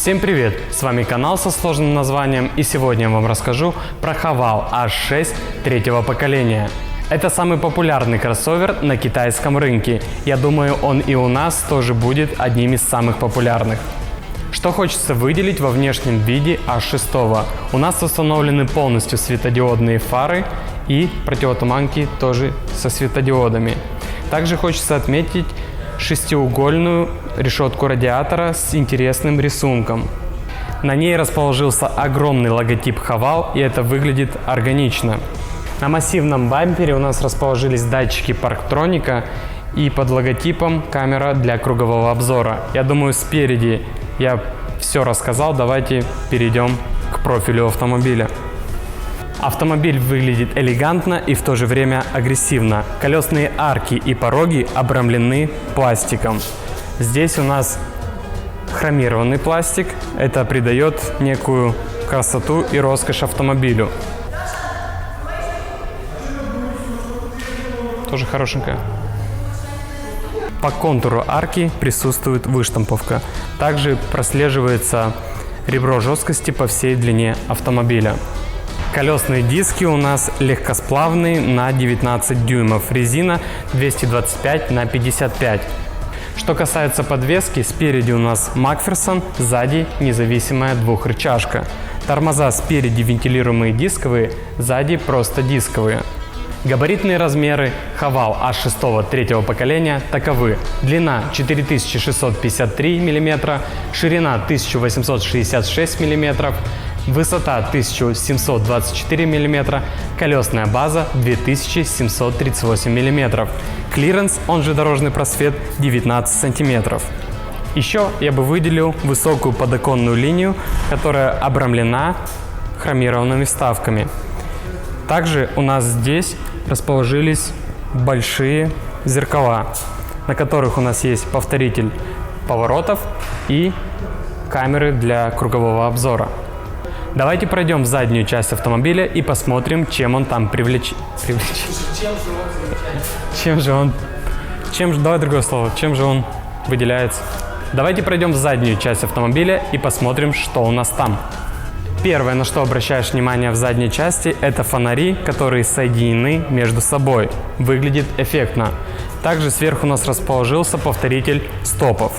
Всем привет! С вами канал со сложным названием, и сегодня я вам расскажу про Haval H6 третьего поколения. Это самый популярный кроссовер на китайском рынке. Я думаю, он и у нас тоже будет одним из самых популярных. Что хочется выделить во внешнем виде H6. У нас установлены полностью светодиодные фары и противотуманки тоже со светодиодами. Также хочется отметить шестиугольную решетку радиатора с интересным рисунком. На ней расположился огромный логотип Haval, и это выглядит органично. На массивном бампере у нас расположились датчики парктроника и под логотипом камера для кругового обзора. Я думаю, спереди я все рассказал, давайте перейдем к профилю автомобиля. Автомобиль выглядит элегантно и в то же время агрессивно. Колесные арки и пороги обрамлены пластиком. Здесь у нас хромированный пластик. Это придает некую красоту и роскошь автомобилю. Тоже хорошенькая. По контуру арки присутствует выштамповка. Также прослеживается ребро жесткости по всей длине автомобиля. Колесные диски у нас легкосплавные на 19 дюймов, резина 225 на 55. Что касается подвески, спереди у нас Макферсон, сзади независимая двухрычажка. Тормоза спереди вентилируемые дисковые, сзади просто дисковые. Габаритные размеры Haval H6 третьего поколения таковы: длина 4653 мм, ширина 1866 мм, высота 1724 мм, колесная база 2738 мм, клиренс, он же дорожный просвет, 19 см. Еще я бы выделил высокую подоконную линию, которая обрамлена хромированными вставками. Также у нас здесь расположились большие зеркала, на которых у нас есть повторитель поворотов и камеры для кругового обзора. Давайте пройдем в заднюю часть автомобиля и посмотрим, чем он там Давай другое слово. Чем же он выделяется? Давайте пройдем в заднюю часть автомобиля и посмотрим, что у нас там. Первое, на что обращаешь внимание в задней части, это фонари, которые соединены между собой. Выглядит эффектно. Также сверху у нас расположился повторитель стопов.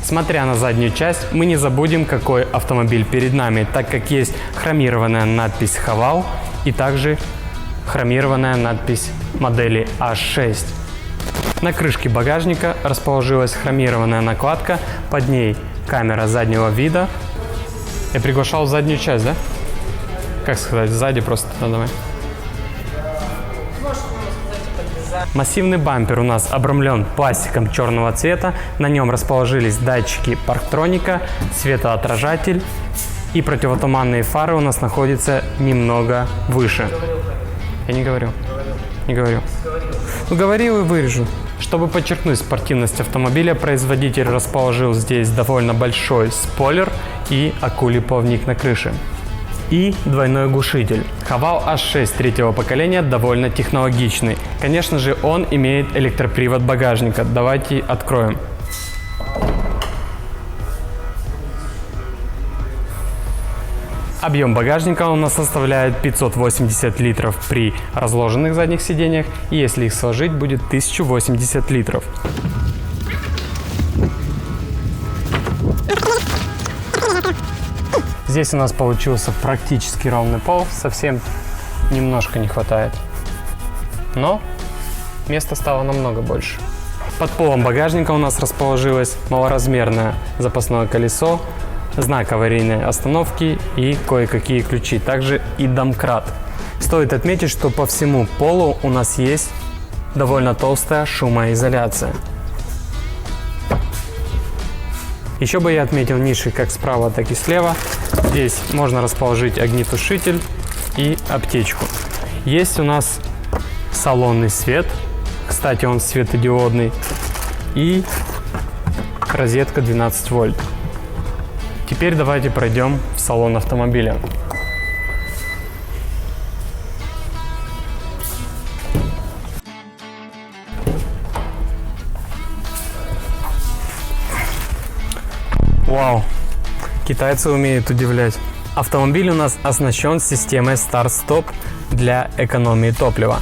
Смотря на заднюю часть, мы не забудем, какой автомобиль перед нами, так как есть хромированная надпись Haval и также хромированная надпись модели H6. На крышке багажника расположилась хромированная накладка, под ней камера заднего вида. Я приглашал в заднюю часть, да? Как сказать, сзади просто, давай. Массивный бампер у нас обрамлен пластиком черного цвета, на нем расположились датчики парктроника, светоотражатель и противотуманные фары у нас находятся немного выше. Я не говорю. Не говорю. Ну говорил и вырежу. Чтобы подчеркнуть спортивность автомобиля, производитель расположил здесь довольно большой спойлер и акулий плавник на крыше. И двойной глушитель. Haval H6 третьего поколения довольно технологичный. Конечно же, он имеет электропривод багажника. Давайте откроем. Объем багажника у нас составляет 580 литров при разложенных задних сиденьях, и если их сложить, будет 1080 литров. Здесь у нас получился практически ровный пол, совсем немножко не хватает, но места стало намного больше. Под полом багажника у нас расположилось малоразмерное запасное колесо, знак аварийной остановки и кое-какие ключи, также и домкрат. Стоит отметить, что по всему полу у нас есть довольно толстая шумоизоляция. Еще бы я отметил ниши как справа, так и слева. Здесь можно расположить огнетушитель и аптечку. Есть у нас салонный свет, кстати, он светодиодный, и розетка 12 вольт. Теперь давайте пройдем в салон автомобиля. Вау! Китайцы умеют удивлять. Автомобиль у нас оснащен системой старт-стоп для экономии топлива.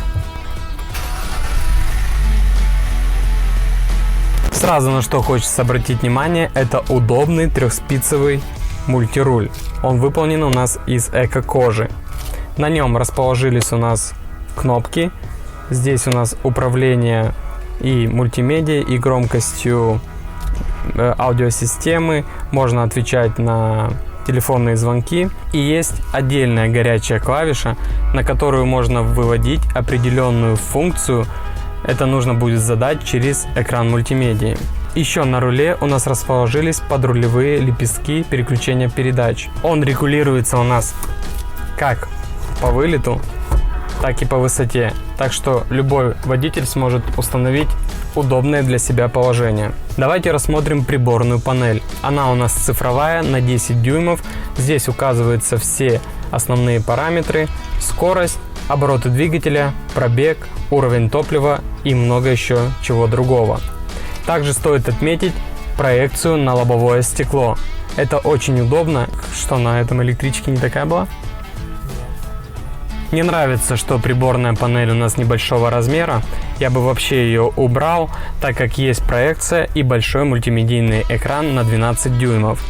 Сразу на что хочется обратить внимание, это удобный трехспицевый мультируль. Он выполнен у нас из эко-кожи. На нем расположились у нас кнопки. Здесь у нас управление и мультимедиа, и громкостью аудиосистемы. Можно отвечать на телефонные звонки. И есть отдельная горячая клавиша, на которую можно выводить определенную функцию. Это нужно будет задать через экран мультимедиа. Еще на руле у нас расположились подрулевые лепестки переключения передач. Он регулируется у нас как по вылету, так и по высоте. Так что любой водитель сможет установить удобное для себя положение. Давайте рассмотрим приборную панель. Она у нас цифровая на 10 дюймов. Здесь указываются все основные параметры: скорость, обороты двигателя, пробег, уровень топлива и много еще чего другого. Также стоит отметить проекцию на лобовое стекло. Это очень удобно. Что, на этом электричке не такая была? Мне нравится, что приборная панель у нас небольшого размера. Я бы вообще ее убрал, так как есть проекция и большой мультимедийный экран на 12 дюймов.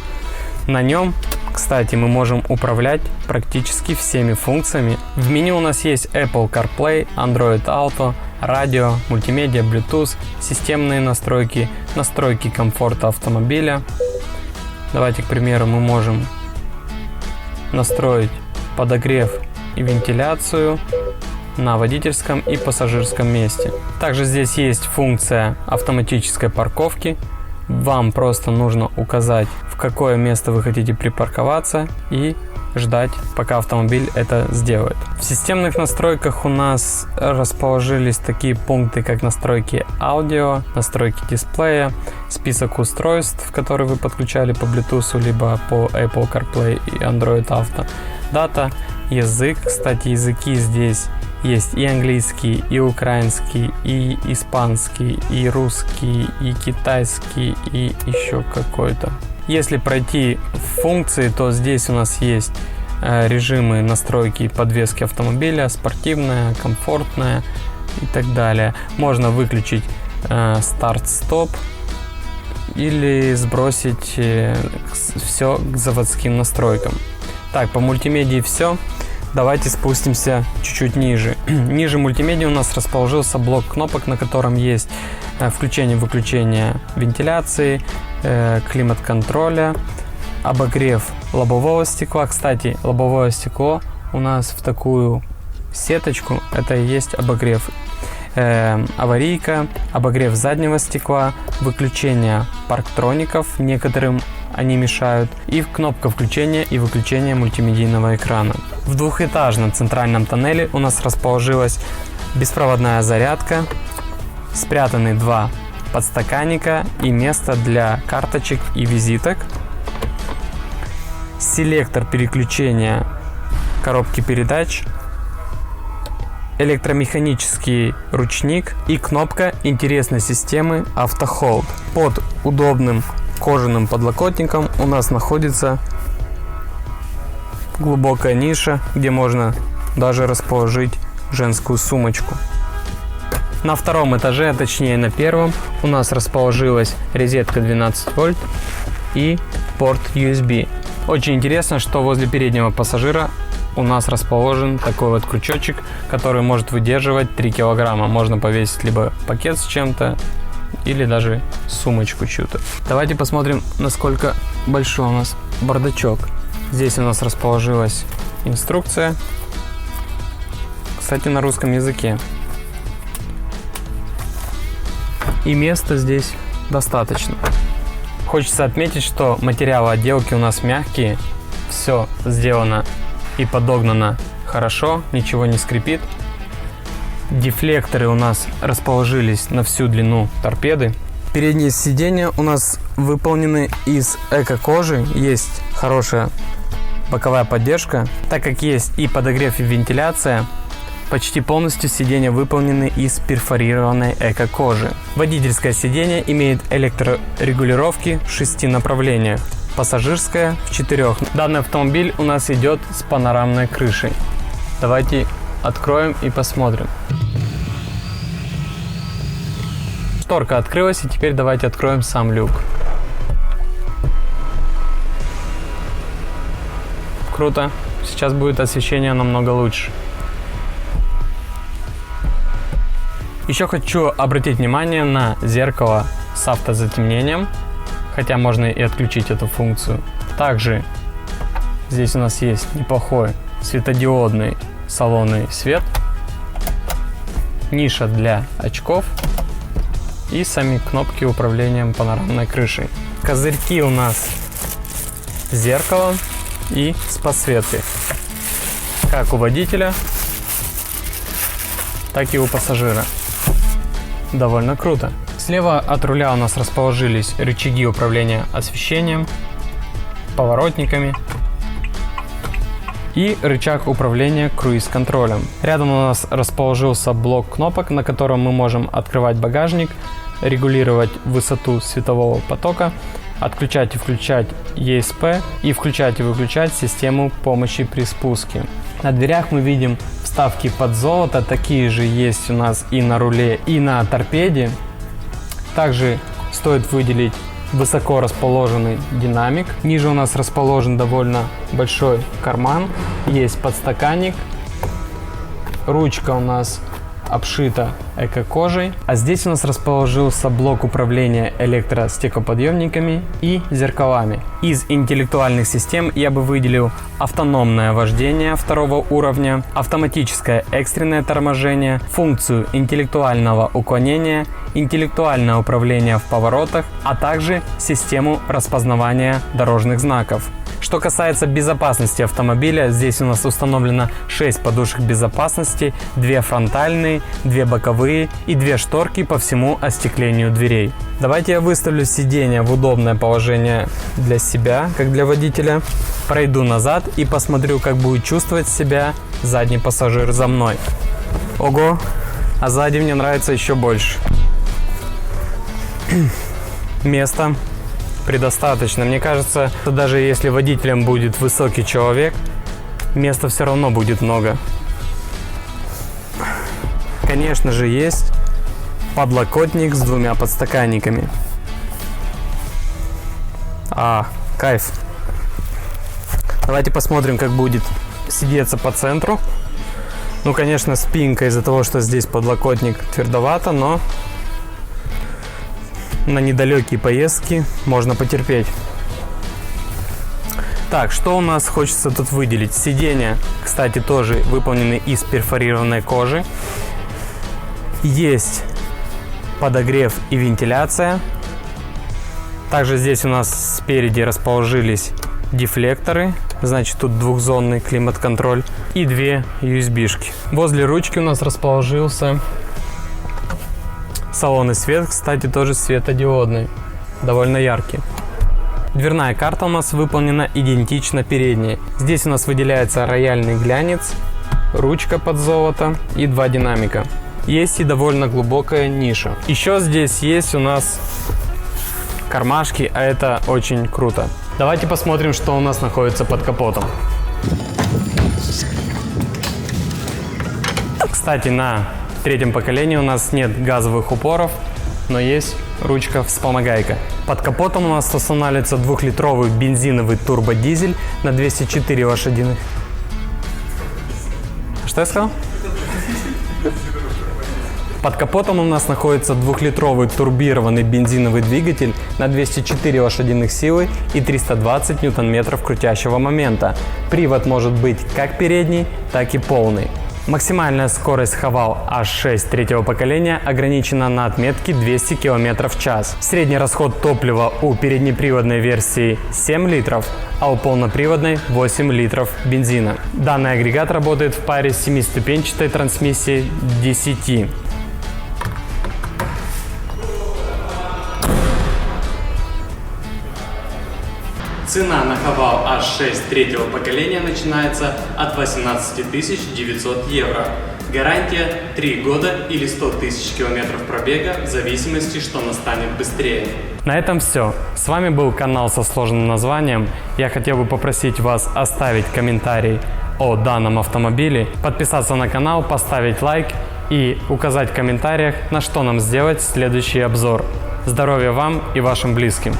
На нем, кстати, мы можем управлять практически всеми функциями. В меню у нас есть Apple CarPlay, Android Auto, радио, мультимедиа, Bluetooth, системные настройки, настройки комфорта автомобиля. Давайте, к примеру, мы можем настроить подогрев и вентиляцию на водительском и пассажирском месте. Также здесь есть функция автоматической парковки. Вам просто нужно указать, в какое место вы хотите припарковаться, и ждать, пока автомобиль это сделает. В системных настройках у нас расположились такие пункты, как настройки аудио, настройки дисплея, список устройств, которые вы подключали по Bluetooth либо по Apple CarPlay и Android Auto, дата, язык. Кстати, языки здесь есть и английский, и украинский, и испанский, и русский, и китайский, и еще какой-то. Если пройти функции, то здесь у нас есть режимы настройки подвески автомобиля: спортивная, комфортная и так далее. Можно выключить старт-стоп или сбросить все к заводским настройкам. Так, по мультимедии все. Давайте спустимся чуть-чуть ниже. Ниже мультимедиа у нас расположился блок кнопок, на котором есть включение-выключение вентиляции, климат-контроля, обогрев лобового стекла. Кстати, лобовое стекло у нас в такую сеточку, это и есть обогрев. Аварийка, обогрев заднего стекла, выключение парктроников, некоторым они мешают, и кнопка включения и выключения мультимедийного экрана. В двухэтажном центральном тоннеле у нас расположилась беспроводная зарядка, спрятаны два подстаканника и место для карточек и визиток, селектор переключения коробки передач, электромеханический ручник и кнопка интересной системы AutoHold. Под удобным кожаным подлокотником у нас находится глубокая ниша, где можно даже расположить женскую сумочку. На втором этаже, а точнее на первом, у нас расположилась розетка 12 вольт и порт USB. Очень интересно, что возле переднего пассажира у нас расположен такой вот крючочек, который может выдерживать 3 килограмма. Можно повесить либо пакет с чем-то, или даже сумочку чью-то. Давайте посмотрим, насколько большой у нас бардачок. Здесь у нас расположилась инструкция, кстати, на русском языке. И места здесь достаточно. Хочется отметить, что материалы отделки у нас мягкие. Все сделано и подогнано хорошо, ничего не скрипит. Дефлекторы у нас расположились на всю длину торпеды. Передние сиденья у нас выполнены из эко-кожи. Есть хорошая боковая поддержка. Так как есть и подогрев, и вентиляция, почти полностью сиденья выполнены из перфорированной эко-кожи. Водительское сиденье имеет электрорегулировки в 6 направлениях. пассажирская в 4. Данный автомобиль у нас идет с панорамной крышей. Давайте откроем и посмотрим. Шторка открылась, и теперь давайте откроем сам люк. Круто. Сейчас будет освещение намного лучше. Еще хочу обратить внимание на зеркало с автозатемнением, хотя можно и отключить эту функцию. Также здесь у нас есть неплохой светодиодный салонный свет, ниша для очков и сами кнопки управления панорамной крышей. Козырьки у нас с зеркалом и с подсветкой, как у водителя, так и у пассажира. Довольно круто. Слева от руля у нас расположились рычаги управления освещением, поворотниками и рычаг управления круиз-контролем. Рядом у нас расположился блок кнопок, на котором мы можем открывать багажник, регулировать высоту светового потока, отключать и включать ESP и включать и выключать систему помощи при спуске. На дверях мы видим вставки под золото, такие же есть у нас и на руле, и на торпеде. Также стоит выделить высоко расположенный динамик. Ниже у нас расположен довольно большой карман, есть подстаканник, ручка у нас обшита эко-кожей, а здесь у нас расположился блок управления электростеклоподъемниками и зеркалами. Из интеллектуальных систем я бы выделил автономное вождение 2 уровня, автоматическое экстренное торможение, функцию интеллектуального уклонения, интеллектуальное управление в поворотах, а также систему распознавания дорожных знаков. Что касается безопасности автомобиля, здесь у нас установлено 6 подушек безопасности, 2 фронтальные, 2 боковые и 2 шторки по всему остеклению дверей. Давайте я выставлю сиденье в удобное положение для себя, как для водителя. Пройду назад и посмотрю, как будет чувствовать себя задний пассажир за мной. Ого, а сзади мне нравится еще больше. Место предостаточно. Мне кажется, что даже если водителем будет высокий человек, места все равно будет много. Конечно же, есть подлокотник с 2 подстаканниками. Кайф. Давайте посмотрим, как будет сидеться по центру. Ну, конечно, спинка из-за того, что здесь подлокотник, твердовато, но на недалекие поездки можно потерпеть. Так, что у нас хочется тут выделить? Сиденья, кстати, тоже выполнены из перфорированной кожи. Есть подогрев и вентиляция. Также здесь у нас спереди расположились дефлекторы. Значит, тут двухзонный климат-контроль и 2 USB-шки. Возле ручки у нас расположился салонный свет, кстати, тоже светодиодный, довольно яркий. Дверная карта у нас выполнена идентично передней. Здесь у нас выделяется рояльный глянец, ручка под золото и 2 динамика. Есть и довольно глубокая ниша. Еще здесь есть у нас кармашки, а это очень круто. Давайте посмотрим, что у нас находится под капотом. Кстати, на 3-м поколении у нас нет газовых упоров, но есть ручка-вспомогайка. Под капотом у нас устанавливается 2-литровый бензиновый турбодизель на 204 лошадиных. Что я сказал? Под капотом у нас находится 2-литровый турбированный бензиновый двигатель на 204 лошадиных силы и 320 ньютон-метров крутящего момента. Привод может быть как передний, так и полный. Максимальная скорость Haval H6 3-го поколения ограничена на отметке 200 км в час. Средний расход топлива у переднеприводной версии 7 литров, а у полноприводной 8 литров бензина. Данный агрегат работает в паре с 7-ступенчатой трансмиссией DCT. Цена на Haval H6 третьего поколения начинается от 18 900 евро. Гарантия 3 года или 100 тысяч километров пробега, в зависимости, что настанет быстрее. На этом все. С вами был канал со сложным названием. Я хотел бы попросить вас оставить комментарий о данном автомобиле, подписаться на канал, поставить лайк и указать в комментариях, на что нам сделать следующий обзор. Здоровья вам и вашим близким!